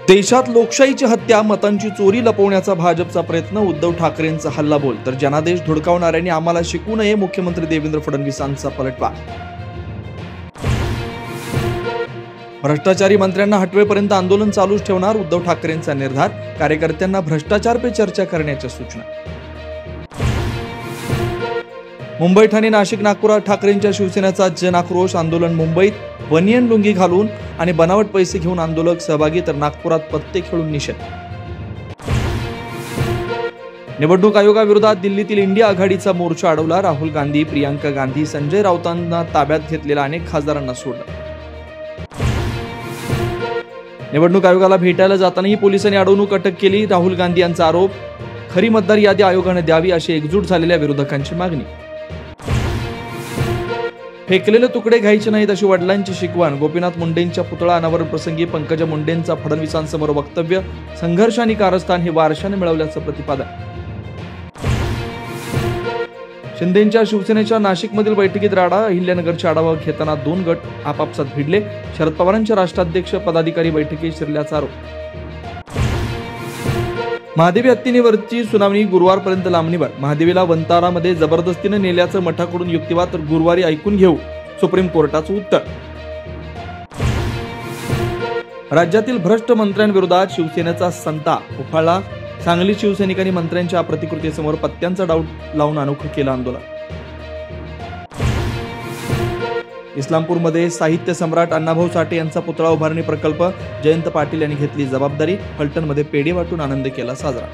देशात लोकशाहीची हत्या, मतांची चोरी लपवण्याचा भाजपचा प्रयत्न, उद्धव ठाकरेंचा हल्लाबोल, तर जनादेश धुडकावणाऱ्यांनी आम्हाला शिकू नये, मुख्यमंत्री देवेंद्र फडणवीसांचा पलटवार. भ्रष्टाचारी मंत्र्यांना हटवेपर्यंत आंदोलन चालूच ठेवणार, उद्धव ठाकरेंचा निर्धार. कार्यकर्त्यांना भ्रष्टाचार पे चर्चा करण्याच्या सूचना. मुंबई, ठाणे, नाशिक, नागपुरात ठाकरेंच्या शिवसेनेचा जनाक्रोश. आंदोलन मुंबईत बनियन लुंगी घालून आणि बनावट पैसे घेऊन आंदोलक सहभागी, तर नागपुरात पत्ते खेळून निषेध. निवडणूक आयोगाविरोधात दिल्लीतील इंडिया आघाडीचा मोर्चा अडवला. राहुल गांधी, प्रियांका गांधी, संजय राऊतांना ताब्यात घेतलेल्या अनेक खासदारांना सोडलं. निवडणूक आयोगाला भेटायला जातानाही पोलिसांनी अडवणूक अटक केली. राहुल गांधी यांचा आरोप, खरी मतदार यादी आयोगाने द्यावी अशी एकजूट झालेल्या विरोधकांची मागणी. फेकलेले तुकडे घ्यायचे नाहीत अशी वडिलांची शिकवण. गोपीनाथ मुंडेंच्या पुतळा अनावरण प्रसंगी पंकजा मुंडेंचा फडणवीसांसमोर वक्तव्य. संघर्ष आणि कारस्थान हे वारशाने मिळवल्याचं प्रतिपादन. शिंदेंच्या शिवसेनेच्या नाशिकमधील बैठकीत राडा. अहिल्यानगरचा आढावा घेताना दोन गट आपापसात भिडले. शरद पवारांच्या राष्ट्राध्यक्ष पदाधिकारी बैठकीत शिरल्याचा आरोप. महादेवी हत्येवरची सुनावणी गुरुवारपर्यंत लांबणीवर. महादेवीला वंतारामध्ये जबरदस्तीने नेल्याचं मठाकडून युक्तिवाद, तर गुरुवारी ऐकून घेऊ सुप्रीम कोर्टाचं उत्तर. राज्यातील भ्रष्ट मंत्र्यांविरोधात शिवसेनेचा संताप उफाळला. सांगली शिवसैनिकांनी मंत्र्यांच्या प्रतिकृतीसमोर पत्त्यांचा डाऊट लावून अनोखं केलं आंदोलन. इस्लामपूरमध्ये साहित्य सम्राट अण्णाभाऊ साठे यांचा पुतळा उभारणी प्रकल्प. जयंत पाटील यांनी घेतली जबाबदारी. फलटणमध्ये पेढे वाटून आनंद केला साजरा.